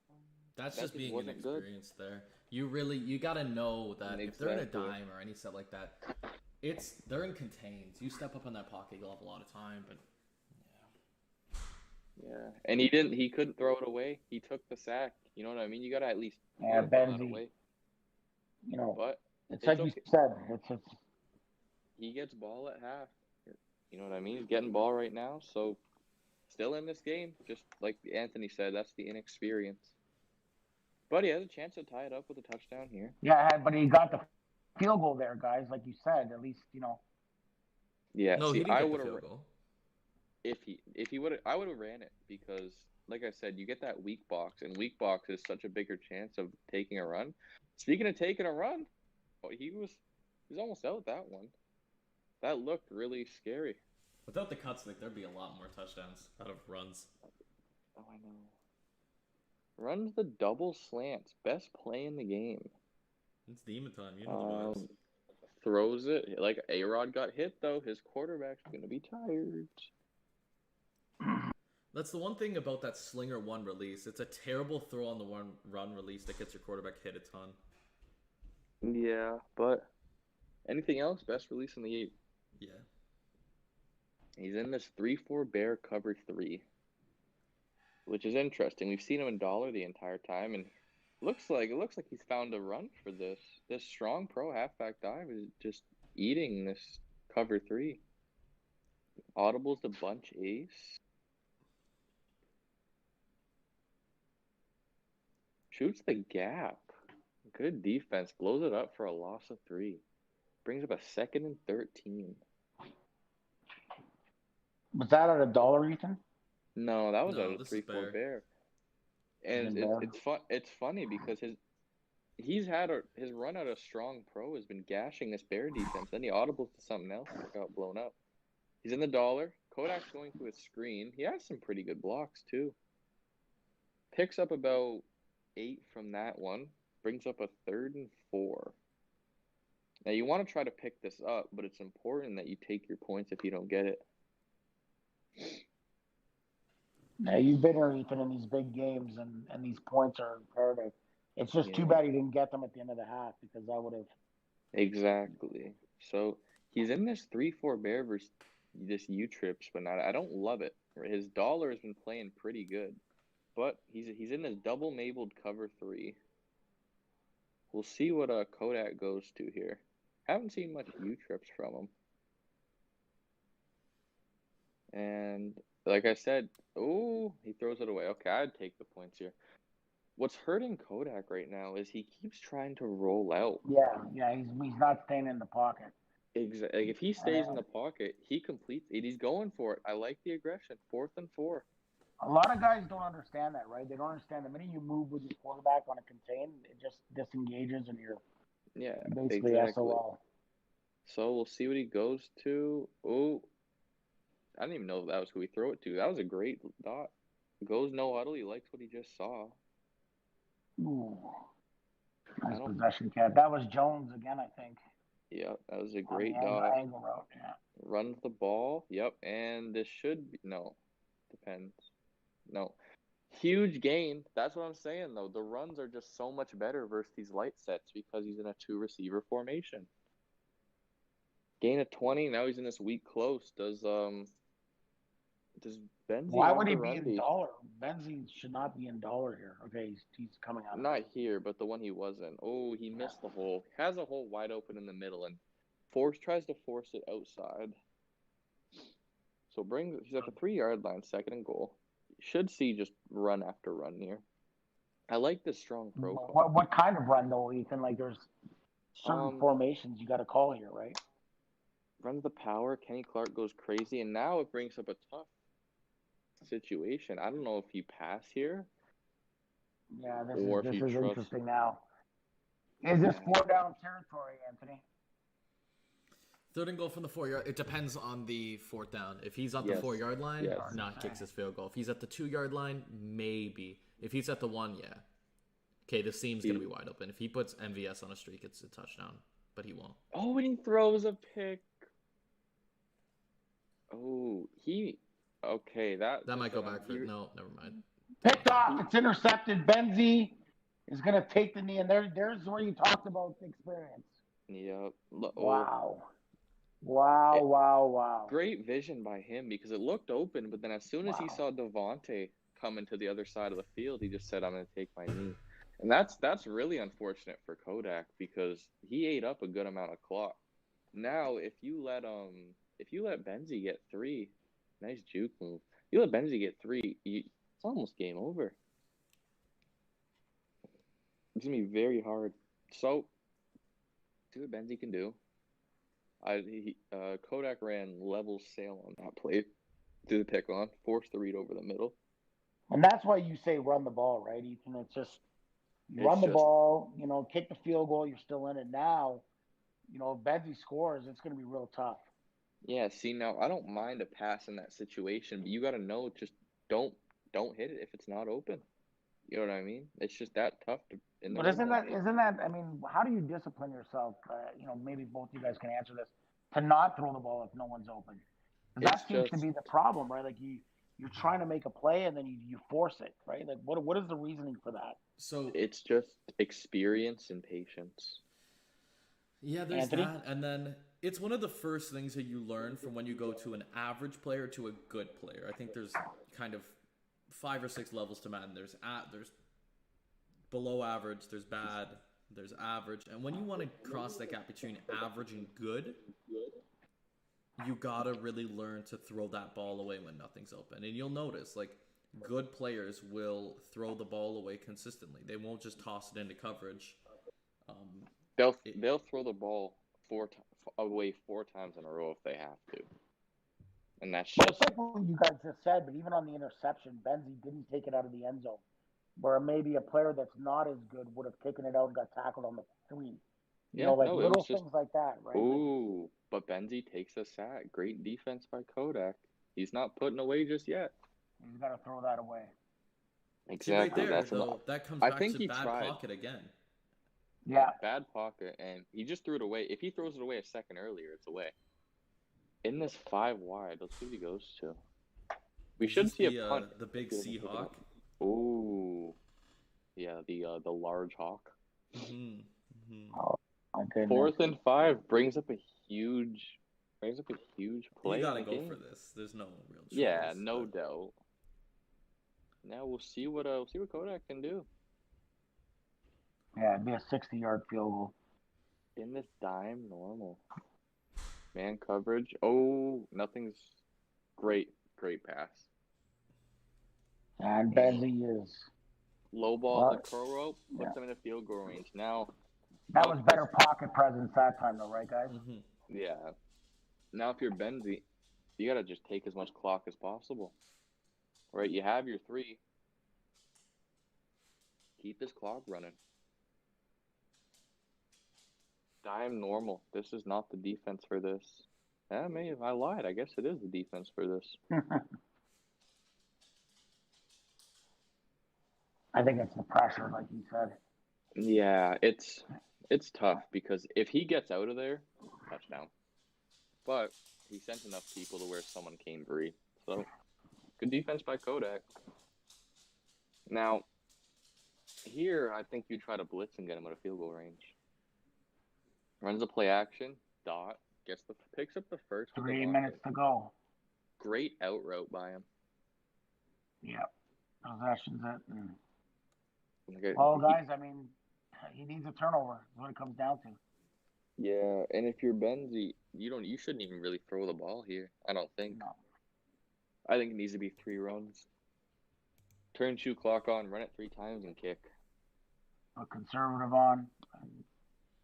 S3: That's just being inexperienced there. You got to know that if they're in a dime or any set like that, they're in contains. You step up on that pocket, you'll have a lot of time. But
S5: yeah, and he couldn't throw it away. He took the sack. You know what I mean? You got to at least
S1: throw it away. But it's like you said.
S5: He gets ball at half. You know what I mean? He's getting ball right now, so still in this game. Just like Anthony said, that's the inexperience. But he has a chance to tie it up with a touchdown here.
S1: Yeah, but he got the field goal there, guys. Like you said, at least
S5: Yeah.
S3: No, he didn't get the field goal.
S5: If he would, I would have ran it because, like I said, you get that weak box, and weak box is such a bigger chance of taking a run. Speaking of taking a run, Oh, he's almost out that one. That looked really scary.
S3: Without the cut stick, there'd be a lot more touchdowns out of runs.
S5: Oh, I know. Runs the double slants. Best play in the game.
S3: It's demon time. You know the vibes.
S5: Throws it. Like, A-Rod got hit, though. His quarterback's going to be tired.
S3: That's the one thing about that slinger one release. It's a terrible throw on the one run release that gets your quarterback hit a ton.
S5: Yeah, but anything else? Best release in the 8.
S3: Yeah.
S5: He's in this 3-4 bear cover 3, which is interesting. We've seen him in dollar the entire time, and it looks like he's found a run for this. This strong pro halfback dive is just eating this cover 3. Audible's the bunch ace. Shoots the gap. Good defense. Blows it up for a loss of 3. Brings up a 2nd and 13.
S1: Was that at $1, Ethan?
S5: No, that was
S3: No,
S5: out of
S3: this is
S5: 3-4
S3: bear.
S5: bear. And it's funny because his run out of strong pro has been gashing this bear defense. Then he audibles to something else and got blown up. He's in the dollar. Kodak's going to his screen. He has some pretty good blocks too. Picks up about 8 from that one. Brings up a 3rd and 4. Now you want to try to pick this up, but it's important that you take your points if you don't get it.
S1: Yeah, you've been here, Ethan, in these big games, and these points are imperative. It's just too bad he didn't get them at the end of the half, because I would have.
S5: Exactly. So he's in this 3-4 bear versus this U-Trips, but I don't love it. His dollar has been playing pretty good, but he's in this double mabled cover 3. We'll see what Kodak goes to here. Haven't seen much U-Trips from him. And like I said, he throws it away. Okay, I'd take the points here. What's hurting Kodak right now is he keeps trying to roll out.
S1: Yeah, he's not staying in the pocket.
S5: Exactly. Like if he stays in the pocket, he completes it. He's going for it. I like the aggression. 4th and 4.
S1: A lot of guys don't understand that, right? They don't understand the minute you move with your quarterback on a contain, it just disengages and you're basically SOL.
S5: So we'll see what he goes to. Oh, I didn't even know that was who he threw it to. That was a great dot. Goes no huddle. He likes what he just saw.
S1: Ooh. Nice possession, cat. That was Jones again, I think.
S5: Yeah, that was a great dot.
S1: Angle route, yeah.
S5: Runs the ball. Yep, and this should be depends. No. Huge gain. That's what I'm saying though. The runs are just so much better versus these light sets because he's in a 2-receiver formation. Gain of 20. Now he's in this weak close. Does Benzie?
S1: Why would he be in dollar? Benzie should not be in dollar here. Okay, he's coming out.
S5: Not here, but the one he was in. Oh, he missed the hole. Has a hole wide open in the middle and tries to force it outside. So he's at the 3-yard line, 2nd and goal. Should see just run after run here. I like this strong pro call.
S1: What kind of run though, Ethan? Like there's certain formations you got to call here, right?
S5: Runs the power. Kenny Clark goes crazy, and now it brings up a tough situation. I don't know if you pass here.
S1: Yeah, this is interesting now. Is this 4 down territory, Anthony?
S3: 3rd and goal from the 4-yard. It depends on the 4th down. If he's at the 4-yard line, kicks his field goal. If he's at the 2-yard line, maybe. If he's at the 1, yeah. Okay, the seam's gonna be wide open. If he puts MVS on a streak, it's a touchdown. But he won't.
S5: Oh, and he throws a pick. Oh, okay, that
S3: might go back for no, never mind.
S1: Picked off, it's intercepted. Benzie is gonna take the knee, and there's where you talked about the experience.
S5: Yep.
S1: Wow.
S5: Great vision by him because it looked open, but then as soon as he saw Devontae coming to the other side of the field, he just said, I'm gonna take my knee. And that's really unfortunate for Kodak because he ate up a good amount of clock. Now if you let Benzie get 3, nice juke move. You let Benzie get 3, it's almost game over. It's gonna be very hard. So see what Benzie can do. Kodak ran level sail on that play. Threw the pick on, forced the read over the middle.
S1: And that's why you say run the ball, right, Ethan? It's just run the ball, kick the field goal, you're still in it now. you know, if Benzie scores, it's going to be real tough.
S5: Yeah, see now I don't mind a pass in that situation, but you got to know just don't hit it if it's not open. You know what I mean? It's just that tough in the
S1: But
S5: red
S1: isn't
S5: zone.
S1: that? I mean, how do you discipline yourself? You know, maybe both you guys can answer this to not throw the ball if no one's open. 'Cause that
S5: It's
S1: seems to
S5: just
S1: be the problem, right? Like you're trying to make a play and then you force it, right? Like what is the reasoning for that?
S3: So
S5: it's just experience and patience.
S3: yeah, there's
S1: Anthony?
S3: that, and then it's one of the first things that you learn from when you go to an average player to a good player. I think there's kind of 5 or 6 levels to Madden. There's below average, there's bad, there's average, and when you want to cross that gap between average and good, you gotta really learn to throw that ball away when nothing's open. And you'll notice, like, good players will throw the ball away consistently. They won't just toss it into coverage.
S5: They'll throw the ball away 4 times in a row if they have to, and that's
S1: Well,
S5: just
S1: it's like what you guys just said, but even on the interception, Benzie didn't take it out of the end zone, where maybe a player that's not as good would have taken it out and got tackled on the 3. You
S5: yeah.
S1: know, like
S5: No, it
S1: little
S5: was just
S1: things like that, right? Like,
S5: ooh. But Benzie takes a sack. Great defense by Kodak. He's not putting away just yet.
S1: he's got to throw that away.
S3: See, right
S5: Exactly.
S3: there,
S5: That's
S3: though, that comes
S5: I
S3: back
S5: think
S3: to
S5: he
S3: bad
S5: tried.
S3: pocket again.
S1: Yeah.
S5: Bad pocket, and he just threw it away. If he throws it away a second earlier, it's away. In this 5 wide, let's see what he goes to. We
S3: Is
S5: should
S3: this
S5: see
S3: the,
S5: a punt.
S3: the big Seahawk.
S5: Ooh, yeah, the large hawk.
S3: Mm-hmm. Mm-hmm.
S1: Oh, okay.
S5: 4th and 5 brings up a huge play.
S3: You gotta
S5: in the
S3: go
S5: game.
S3: for this. There's no real choice.
S5: Yeah, no
S3: but
S5: doubt. Now we'll see what Kodak can do
S1: Yeah, it'd be a 60-yard field goal.
S5: in this dime normal. Man coverage. Oh, nothing's great pass.
S1: And Benzie is.
S5: Low ball
S1: Well,
S5: the curl rope, puts
S1: yeah.
S5: him in a field goal range. Now,
S1: That was better pocket presence that time, though, right, guys?
S3: Mm-hmm.
S5: yeah. Now, if you're Benzie, you gotta just take as much clock as possible. Right? You have your 3. Keep this clock running. Dime normal. This is not the defense for this. Yeah, maybe I lied. I guess it is the defense for this.
S1: I think it's the pressure, like you said.
S5: Yeah, it's tough because if he gets out of there, touchdown. But he sent enough people to where someone came free. So good defense by Kodak. Now, here I think you try to blitz and get him out of field goal range. Runs a play action, dot, picks up the first.
S1: 3 minutes to go.
S5: Great out route by him.
S1: Yeah. Possession's it.
S5: Okay,
S1: Well, guys, I mean, he needs a turnover. Is what it comes down to.
S5: yeah, and if you're Benzie, you shouldn't even really throw the ball here. I don't think.
S1: No.
S5: I think it needs to be 3 runs. Turn shoe clock on, run it 3 times, and kick.
S1: A conservative on.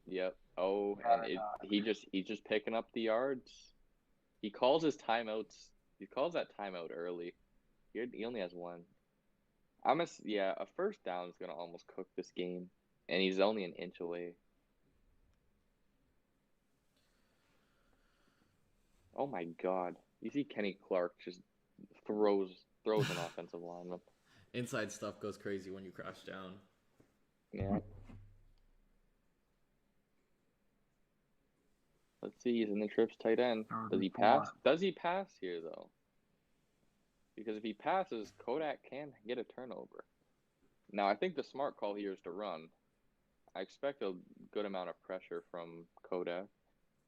S5: Yep. Oh, and he's just picking up the yards. He calls his timeouts. He calls that timeout early. He only has 1. A first down is gonna almost cook this game, and he's only an inch away. Oh my God! You see Kenny Clark just throws an offensive lineman.
S3: Inside stuff goes crazy when you crash down.
S5: Yeah. Let's see. He's in the trips tight end. Does he pass? Does he pass here though? Because if he passes, Kodak can get a turnover. Now, I think the smart call here is to run. I expect a good amount of pressure from Kodak.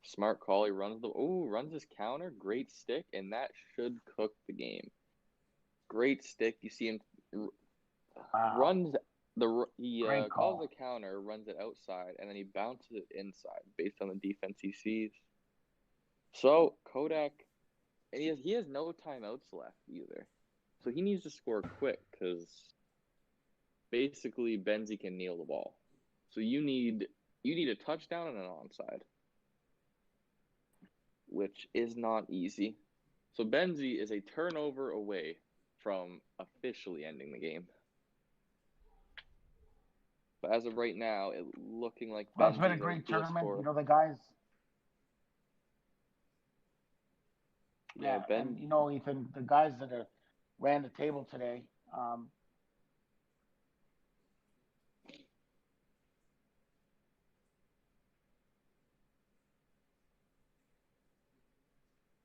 S5: Smart call. He runs his counter. Great stick, and that should cook the game. Great stick. You see him calls the counter, runs it outside, and then he bounces it inside based on the defense he sees. So Kodak, and he has no timeouts left either. So he needs to score quick because basically Benzie can kneel the ball. So you need a touchdown and an onside, which is not easy. So Benzie is a turnover away from officially ending the game. But as of right now, it looking like
S1: Well, it's been a
S5: Benzie's
S1: great
S5: ideal
S1: tournament.
S5: score.
S1: You know, the guys Yeah,
S5: Ben.
S1: and you know, Ethan, the guys that ran the table today,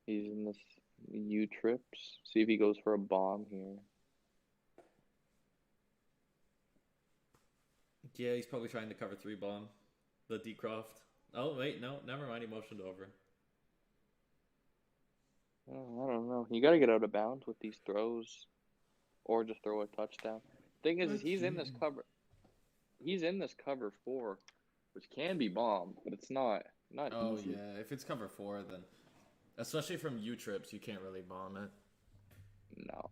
S5: He's in this U trips. See if he goes for a bomb here.
S3: Yeah, he's probably trying to cover 3 bomb. The Decroft. Oh, wait, no, never mind. He motioned over.
S5: Oh, I don't know. You got to get out of bounds with these throws, or just throw a touchdown. Thing is he's in this cover. He's in this cover 4, which can be bombed, but it's not
S3: Oh,
S5: easy.
S3: yeah. If it's cover 4, then... Especially from U-trips, you can't really bomb it.
S5: No.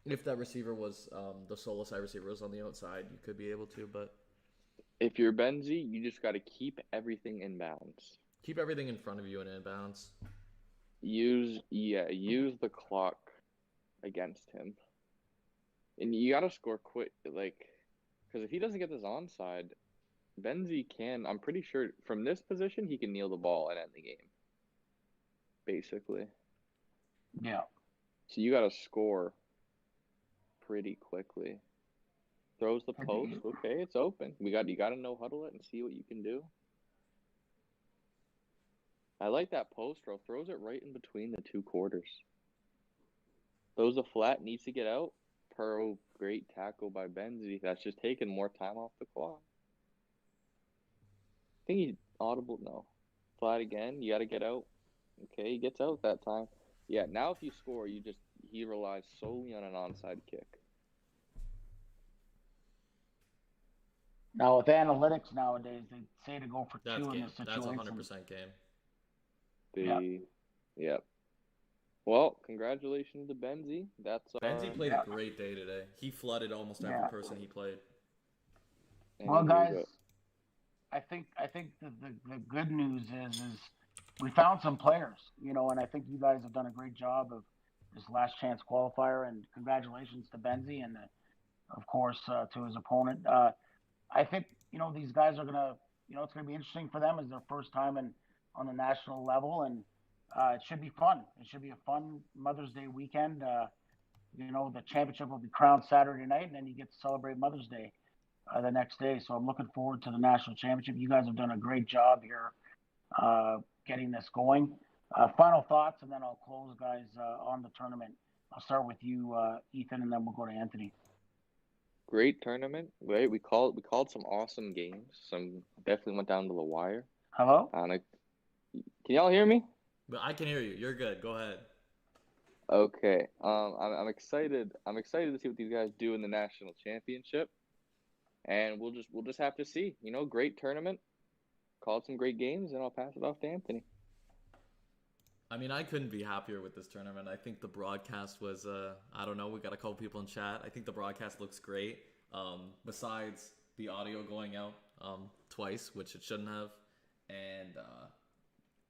S3: If that receiver was... the solo side receiver was on the outside, you could be able to, but...
S5: If you're Benzie, you just got to keep everything in bounds.
S3: Keep everything in front of you and in bounds.
S5: Use the clock against him. And you got to score quick, like... Because if he doesn't get this onside, Benzie can... I'm pretty sure from this position, he can kneel the ball and end the game. Basically.
S1: yeah.
S5: So you got to score pretty quickly. Throws the post. Okay, it's open. You got to no huddle it and see what you can do. I like that post throw. Throws it right in between the 2 quarters. Throws a flat, needs to get out. Pearl, great tackle by Benzie. That's just taking more time off the clock. I think he's audible. No. Flat again. You got to get out. Okay, he gets out that time. Yeah, now if you score, he relies solely on an onside kick.
S1: Now with analytics nowadays, they say to go for
S3: That's
S1: 2 in
S3: game.
S1: this
S3: That's
S1: situation.
S3: 100% game.
S5: Yep. Well, congratulations to Benzie. That's
S3: Benzie played a great day today. He flooded almost every person he played.
S1: Well, guys, I think the good news is we found some players, you know, and I think you guys have done a great job of this last chance qualifier, and congratulations to Benzie and of course to his opponent. I think, you know, these guys are gonna, you know, it's gonna be interesting for them as their first time on the national level, and it should be fun. It should be a fun Mother's Day weekend. You know, the championship will be crowned Saturday night, and then you get to celebrate Mother's Day the next day. So I'm looking forward to the national championship. You guys have done a great job here getting this going. Final thoughts, and then I'll close, guys, on the tournament. I'll start with you, Ethan, and then we'll go to Anthony.
S5: Great tournament. Right, we called some awesome games. Some definitely went down to the wire.
S1: Hello?
S5: Can y'all hear me?
S3: But I can hear you. You're good. Go ahead.
S5: Okay. I'm excited. I'm excited to see what these guys do in the national championship, and we'll just have to see. You know, great tournament. Called some great games, and I'll pass it off to Anthony.
S3: I mean, I couldn't be happier with this tournament. I think the broadcast was, I don't know, we got a couple people in chat. I think the broadcast looks great. Besides the audio going out twice, which it shouldn't have, and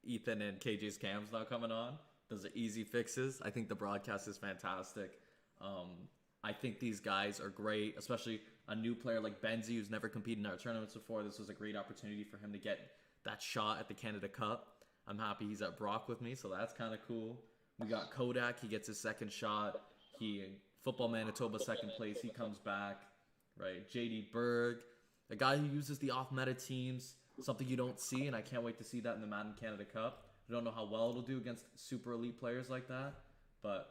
S3: Ethan and KJ's cams not coming on. Those are easy fixes. I think the broadcast is fantastic. I think these guys are great, especially a new player like Benzie, who's never competed in our tournaments before. This was a great opportunity for him to get that shot at the Canada Cup. I'm happy he's at Brock with me, so that's kind of cool. We got Kodak. He gets his second shot. Football Manitoba second place. He comes back, right? JD Berg, a guy who uses the off-meta teams, something you don't see, and I can't wait to see that in the Madden Canada Cup. I don't know how well it'll do against super elite players like that, but,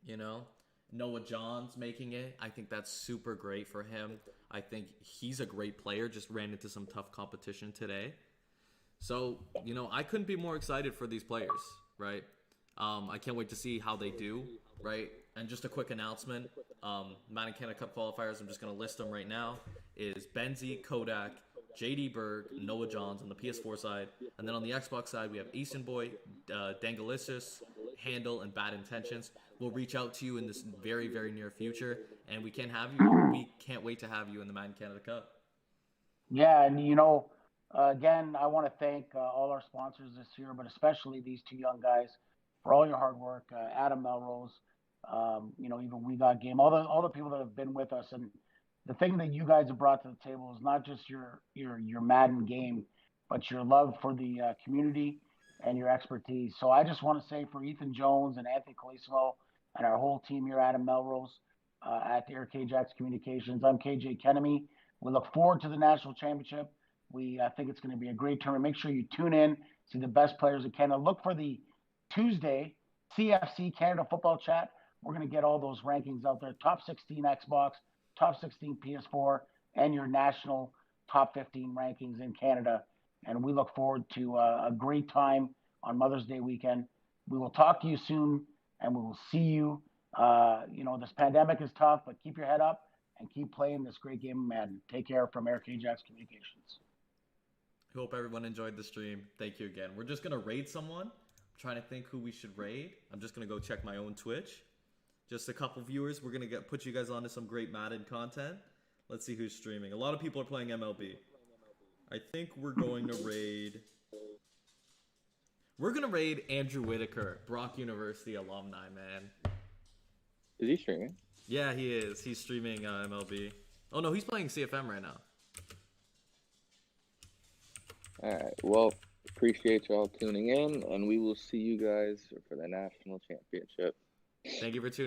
S3: you know, Noah John's making it. I think that's super great for him. I think he's a great player, just ran into some tough competition today. So, you know, I couldn't be more excited for these players, right? I can't wait to see how they do, right? And just a quick announcement, Madden Canada Cup qualifiers, I'm just going to list them right now, is Benzie, Kodak, JD Berg, Noah Johns on the PS4 side. And then on the Xbox side, we have Easton Boy, Dangalicious, Handle, and Bad Intentions. We'll reach out to you in this very, very near future, and we can't wait to have you in the Madden Canada Cup.
S1: Yeah, and you know, again, I want to thank all our sponsors this year, but especially these 2 young guys for all your hard work. Adam Melrose, you know, even We Got Game, all the people that have been with us. And the thing that you guys have brought to the table is not just your Madden game, but your love for the community, and your expertise. So I just want to say for Ethan Jones and Anthony Colissimo and our whole team here at Melrose at the AIRKJAX Communications, I'm KJ Kennemy. We look forward to the national championship. We think it's going to be a great tournament. Make sure you tune in, see the best players in Canada. Look for the Tuesday CFC Canada Football Chat. We're going to get all those rankings out there. Top 16 Xbox, top 16 PS4, and your national top 15 rankings in Canada. And we look forward to a great time on Mother's Day weekend. We will talk to you soon, and we will see you. This pandemic is tough, but keep your head up and keep playing this great game of Madden. Take care from AIRKJAX Communications.
S3: Hope everyone enjoyed the stream. Thank you again. We're just going to raid someone. I'm trying to think who we should raid. I'm just going to go check my own Twitch. Just a couple viewers. We're going to put you guys onto some great Madden content. Let's see who's streaming. A lot of people are playing MLB. I think we're going to raid... We're going to raid Andrew Whitaker, Brock University alumni, man.
S5: Is he streaming?
S3: Yeah, he is. He's streaming MLB. Oh, no, he's playing CFM right now.
S5: Alright, well, appreciate y'all tuning in, and we will see you guys for the national championship.
S3: Thank you for tuning in.